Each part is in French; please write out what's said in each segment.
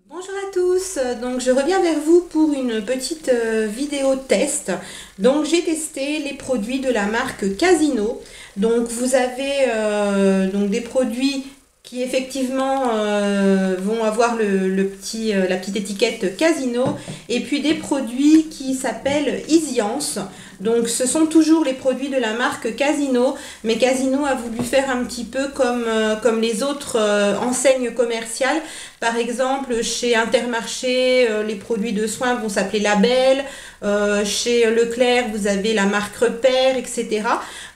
Bonjour à tous, donc je reviens vers vous pour une petite vidéo test. Donc j'ai testé les produits de la marque Casino. Donc vous avez donc des produits qui effectivement vont avoir la petite étiquette Casino, et puis des produits qui s'appellent Isiance. Donc ce sont toujours les produits de la marque Casino, mais Casino a voulu faire un petit peu comme les autres enseignes commerciales. Par exemple, chez Intermarché, les produits de soins vont s'appeler Label. Chez Leclerc, vous avez la marque Repère, etc.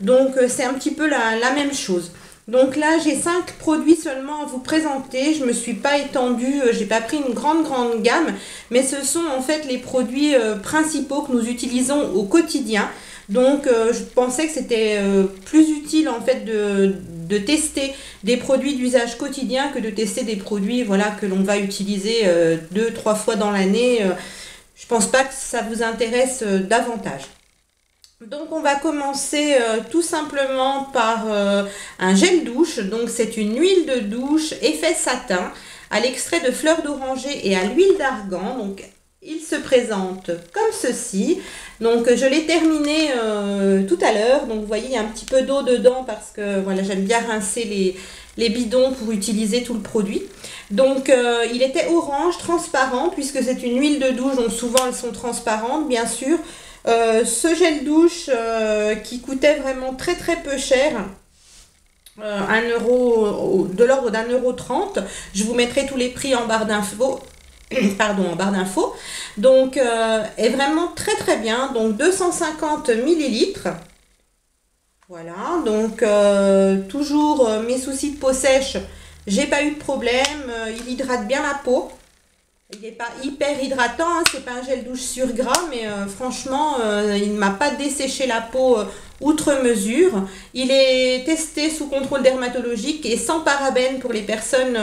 Donc, c'est un petit peu la même chose. Donc là, j'ai 5 produits seulement à vous présenter. Je ne me suis pas étendue, j'ai pas pris une grande gamme, mais ce sont en fait les produits principaux que nous utilisons au quotidien. Donc, je pensais que c'était plus utile en fait de tester des produits d'usage quotidien que de tester des produits voilà, que l'on va utiliser 2, 3 fois dans l'année. Je pense pas que ça vous intéresse davantage. Donc on va commencer tout simplement par un gel douche. Donc c'est une huile de douche effet satin à l'extrait de fleurs d'oranger et à l'huile d'argan. Donc il se présente comme ceci. Donc je l'ai terminé tout à l'heure. Donc vous voyez, il y a un petit peu d'eau dedans parce que voilà, j'aime bien rincer les bidons pour utiliser tout le produit. Donc il était orange, transparent, puisque c'est une huile de douche, donc souvent elles sont transparentes bien sûr. Ce gel douche qui coûtait vraiment très peu cher, 1 euro, de l'ordre d'1,30 €. Je vous mettrai tous les prix en barre d'infos. Pardon, en barre d'infos. Donc est vraiment très bien. Donc 250 millilitres. Voilà, donc toujours mes soucis de peau sèche, j'ai pas eu de problème. Il hydrate bien la peau. Il n'est pas hyper hydratant, hein, c'est pas un gel douche sur gras, mais franchement, il ne m'a pas desséché la peau outre mesure. Il est testé sous contrôle dermatologique et sans parabènes pour les personnes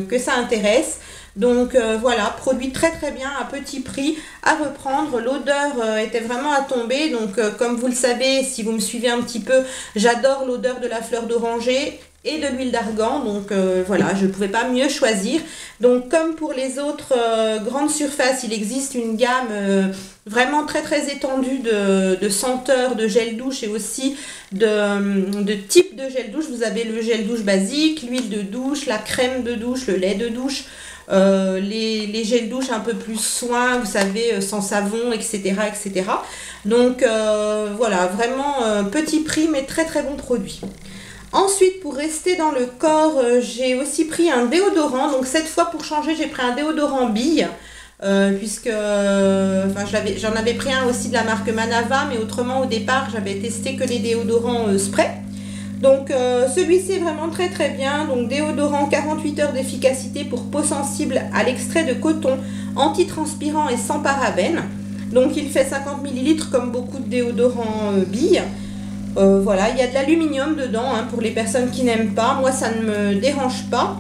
que ça intéresse. Donc voilà, produit très bien à petit prix, à reprendre. L'odeur était vraiment à tomber. Donc comme vous le savez, si vous me suivez un petit peu, j'adore l'odeur de la fleur d'oranger et de l'huile d'argan. Donc voilà, je ne pouvais pas mieux choisir. Donc comme pour les autres grandes surfaces, il existe une gamme vraiment très étendue de senteurs de gel douche et aussi de types de gel douche. Vous avez le gel douche basique, l'huile de douche, la crème de douche, le lait de douche. Les gels douche un peu plus soins, vous savez, sans savon, etc. Donc voilà, vraiment petit prix mais très bon produit. Ensuite, pour rester dans le corps, j'ai aussi pris un déodorant. Donc cette fois, pour changer, j'ai pris un déodorant bille. Puisque j'en avais pris un aussi de la marque Manava, mais autrement au départ j'avais testé que les déodorants spray. Donc celui-ci est vraiment très bien. Donc déodorant 48 heures d'efficacité pour peau sensible à l'extrait de coton, antitranspirant et sans parabènes. Donc il fait 50 millilitres comme beaucoup de déodorants billes. Voilà, il y a de l'aluminium dedans hein, pour les personnes qui n'aiment pas. Moi ça ne me dérange pas.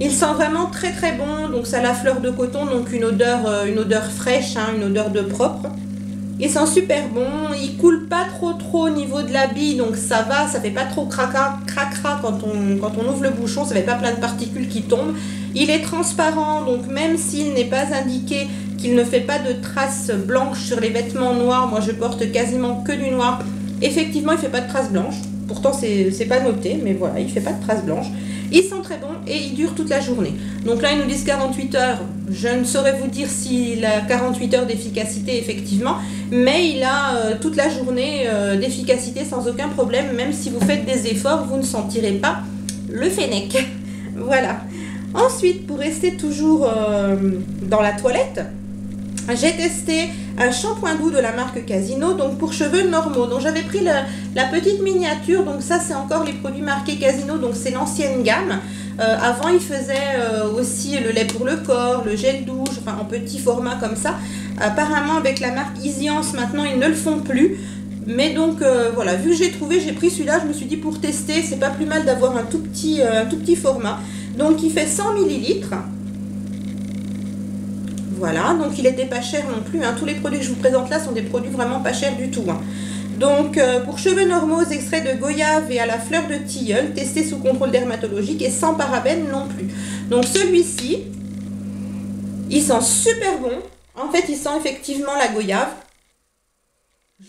Il sent vraiment très bon. Donc ça a la fleur de coton, donc une odeur fraîche, hein, une odeur de propre. Il sent super bon, il coule pas trop au niveau de la bille, donc ça va, ça fait pas trop cracra quand on ouvre le bouchon, ça fait pas plein de particules qui tombent. Il est transparent, donc même s'il n'est pas indiqué qu'il ne fait pas de traces blanches sur les vêtements noirs, moi je porte quasiment que du noir, effectivement il fait pas de traces blanches, pourtant c'est pas noté, mais voilà, il fait pas de traces blanches. Il sent très bon et il dure toute la journée. Donc là, ils nous disent 48 heures. Je ne saurais vous dire s'il a 48 heures d'efficacité, effectivement. Mais il a toute la journée d'efficacité sans aucun problème. Même si vous faites des efforts, vous ne sentirez pas le fennec. Voilà. Ensuite, pour rester toujours dans la toilette, j'ai testé un shampoing doux de la marque Casino, donc pour cheveux normaux. Donc j'avais pris la petite miniature, donc ça c'est encore les produits marqués Casino, donc c'est l'ancienne gamme. Avant ils faisaient aussi le lait pour le corps, le gel douche, enfin en petit format comme ça. Apparemment avec la marque Isiance maintenant ils ne le font plus. Mais donc voilà, vu que j'ai trouvé, j'ai pris celui-là, je me suis dit pour tester, c'est pas plus mal d'avoir un tout petit format. Donc il fait 100 millilitres. Voilà, donc il n'était pas cher non plus, hein. Tous les produits que je vous présente là sont des produits vraiment pas chers du tout, hein. Donc pour cheveux normaux, extraits de goyave et à la fleur de tilleul, testé sous contrôle dermatologique et sans parabènes non plus. Donc celui-ci, Il sent super bon. En fait, il sent effectivement la goyave.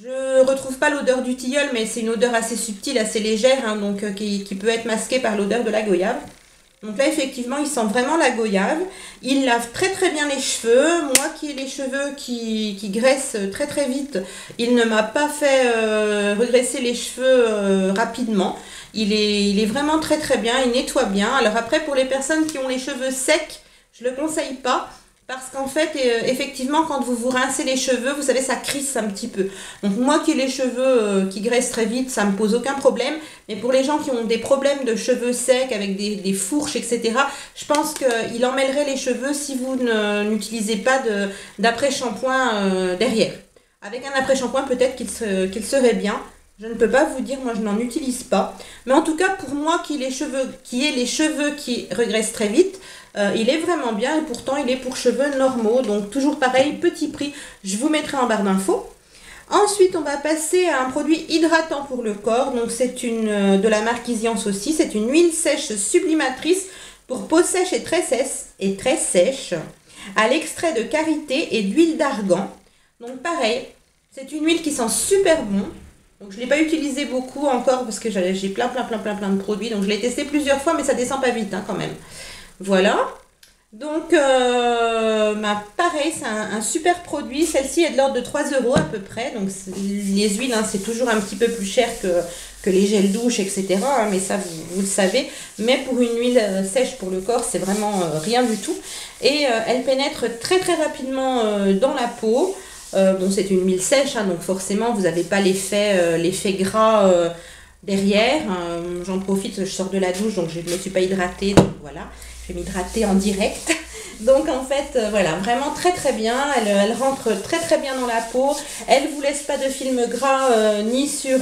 Je retrouve pas l'odeur du tilleul, mais c'est une odeur assez subtile, assez légère, hein, donc qui peut être masquée par l'odeur de la goyave. Donc là, effectivement, il sent vraiment la goyave. Il lave très très bien les cheveux. Moi qui ai les cheveux qui graissent très très vite, il ne m'a pas fait regresser les cheveux rapidement. Il est vraiment très très bien, il nettoie bien. Alors après, pour les personnes qui ont les cheveux secs, je ne le conseille pas. Parce qu'en fait, effectivement, quand vous vous rincez les cheveux, vous savez, ça crisse un petit peu. Donc moi qui ai les cheveux qui graissent très vite, ça ne me pose aucun problème. Mais pour les gens qui ont des problèmes de cheveux secs, avec des fourches, etc., je pense qu'il emmêlerait les cheveux si vous n'utilisez pas d'après-shampoing derrière. Avec un après-shampoing, peut-être qu'il serait bien. Je ne peux pas vous dire, moi je n'en utilise pas. Mais en tout cas, pour moi qui ai les cheveux qui regressent très vite, il est vraiment bien et pourtant il est pour cheveux normaux. Donc toujours pareil, petit prix, je vous mettrai en barre d'infos. Ensuite, on va passer à un produit hydratant pour le corps. Donc c'est de la marque Isiance aussi. C'est une huile sèche sublimatrice pour peau sèche et très sèche à l'extrait de karité et d'huile d'argan. Donc pareil, c'est une huile qui sent super bon. Donc je ne l'ai pas utilisé beaucoup encore parce que j'ai plein de produits. Donc je l'ai testé plusieurs fois mais ça descend pas vite hein, quand même. Voilà. Donc pareil, c'est un super produit. Celle-ci est de l'ordre de 3 € à peu près. Donc les huiles, hein, c'est toujours un petit peu plus cher que les gels douche, etc. Hein, mais ça, vous le savez. Mais pour une huile sèche pour le corps, c'est vraiment rien du tout. Et elle pénètre très très rapidement dans la peau. Bon, c'est une huile sèche, hein, donc forcément, vous n'avez pas l'effet gras derrière. J'en profite, je sors de la douche, donc je ne me suis pas hydratée. Donc voilà, je vais m'hydrater en direct. Donc en fait, voilà, vraiment très très bien. Elle rentre très très bien dans la peau. Elle ne vous laisse pas de film gras ni sur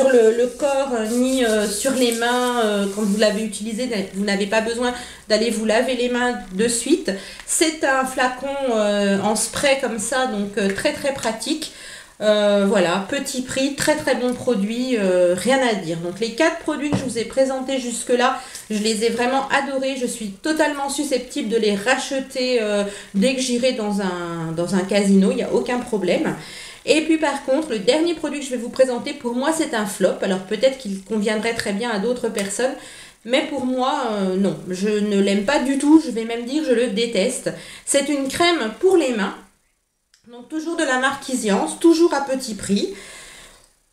le corps, ni sur les mains. Quand vous l'avez utilisé, vous n'avez pas besoin d'aller vous laver les mains de suite. C'est un flacon en spray comme ça, donc très très pratique. Voilà, petit prix, très très bon produit, rien à dire. Donc les 4 produits que je vous ai présentés jusque là, je les ai vraiment adorés. Je suis totalement susceptible de les racheter dès que j'irai dans un casino, il n'y a aucun problème. Et puis par contre, le dernier produit que je vais vous présenter, pour moi c'est un flop. Alors peut-être qu'il conviendrait très bien à d'autres personnes, mais pour moi non, je ne l'aime pas du tout. Je vais même dire je le déteste. C'est une crème pour les mains. Donc toujours de la marque Isiance, toujours à petit prix.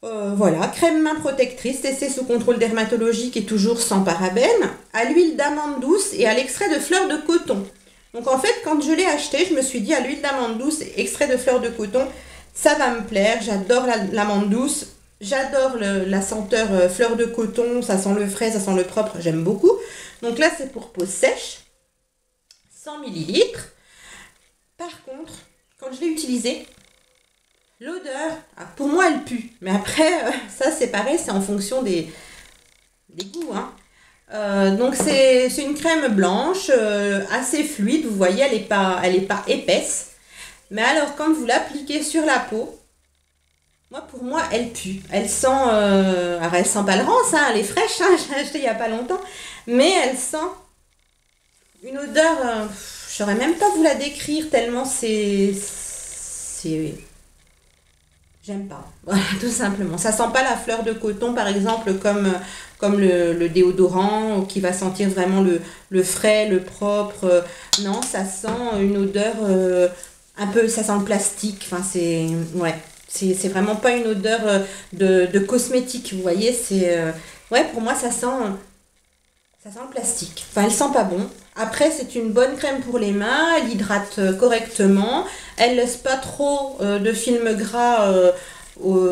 Voilà, crème main protectrice, testée sous contrôle dermatologique et toujours sans parabènes, à l'huile d'amande douce et à l'extrait de fleurs de coton. Donc en fait, quand je l'ai acheté, je me suis dit à l'huile d'amande douce et extrait de fleurs de coton, ça va me plaire. J'adore l'amande douce, j'adore la senteur fleurs de coton, ça sent le frais, ça sent le propre, j'aime beaucoup. Donc là, c'est pour peau sèche, 100 ml. Par contre, quand je l'ai utilisé, l'odeur, pour moi elle pue, mais après ça c'est pareil, c'est en fonction des goûts. Hein. Donc c'est une crème blanche, assez fluide, vous voyez, elle est pas épaisse. Mais alors quand vous l'appliquez sur la peau, pour moi elle pue. Elle sent, alors elle sent pas le rance, hein, elle est fraîche, hein, je l'ai acheté il n'y a pas longtemps, mais elle sent une odeur, je saurais même pas vous la décrire tellement j'aime pas, voilà, tout simplement. Ça sent pas la fleur de coton par exemple comme le déodorant qui va sentir vraiment le frais, le propre. Non, ça sent une odeur un peu, ça sent le plastique. Enfin c'est vraiment pas une odeur de cosmétique, vous voyez. Pour moi ça sent le plastique. Enfin, elle sent pas bon. Après, c'est une bonne crème pour les mains. Elle hydrate correctement. Elle laisse pas trop de film gras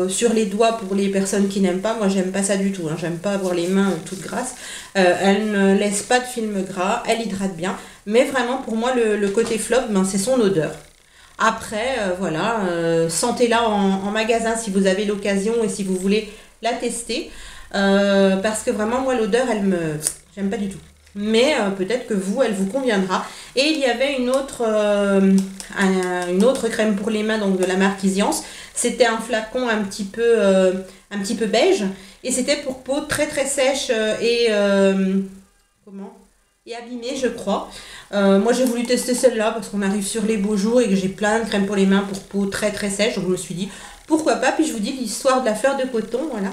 sur les doigts pour les personnes qui n'aiment pas. Moi, j'aime pas ça du tout. Hein. J'aime pas avoir les mains toutes grasses. Elle ne laisse pas de film gras. Elle hydrate bien. Mais vraiment, pour moi, le côté flop, c'est son odeur. Après, voilà, sentez-la en magasin si vous avez l'occasion et si vous voulez la tester. Parce que vraiment, moi, l'odeur, j'aime pas du tout. Mais peut-être que vous, elle vous conviendra. Et il y avait une autre crème pour les mains, donc de la marque Isiance. C'était un flacon un petit peu beige. Et c'était pour peau très très sèche et et abîmée, je crois. Moi j'ai voulu tester celle-là parce qu'on arrive sur les beaux jours et que j'ai plein de crème pour les mains pour peau très très sèche, donc je me suis dit pourquoi pas. Puis je vous dis l'histoire de la fleur de coton, voilà.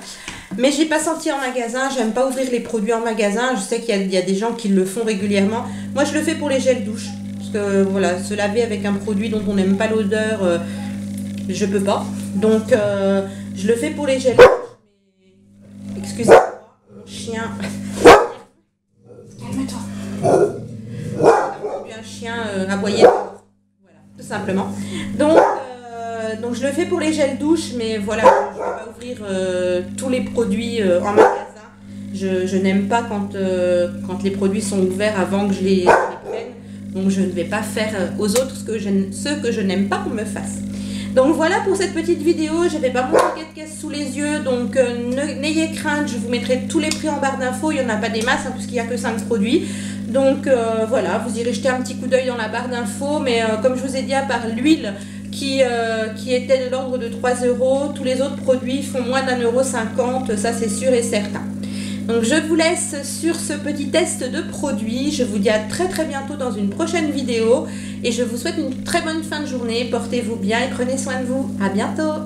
Mais j'ai pas senti en magasin, j'aime pas ouvrir les produits en magasin, je sais qu'il y a des gens qui le font régulièrement. Moi je le fais pour les gels douche, parce que voilà, se laver avec un produit dont on n'aime pas l'odeur, je peux pas. Donc je le fais pour les gels douche. Excusez-moi, mon chien. Calme-toi. Un chien aboyé. Voilà, tout simplement. Donc je le fais pour les gels douche, mais voilà, je ne vais pas ouvrir tous les produits en magasin. Je n'aime pas quand les produits sont ouverts avant que je les prenne. Donc je ne vais pas faire aux autres ce que je n'aime pas qu'on me fasse. Donc voilà pour cette petite vidéo, je n'avais pas mon paquet de caisse sous les yeux, donc n'ayez crainte, je vous mettrai tous les prix en barre d'infos, il n'y en a pas des masses, hein, puisqu'il n'y a que 5 produits. Donc voilà, vous irez jeter un petit coup d'œil dans la barre d'infos, mais comme je vous ai dit, à part l'huile qui était de l'ordre de 3 €, tous les autres produits font moins d'1,50 €, ça c'est sûr et certain. Donc je vous laisse sur ce petit test de produit. Je vous dis à très très bientôt dans une prochaine vidéo. Et je vous souhaite une très bonne fin de journée. Portez-vous bien et prenez soin de vous. À bientôt.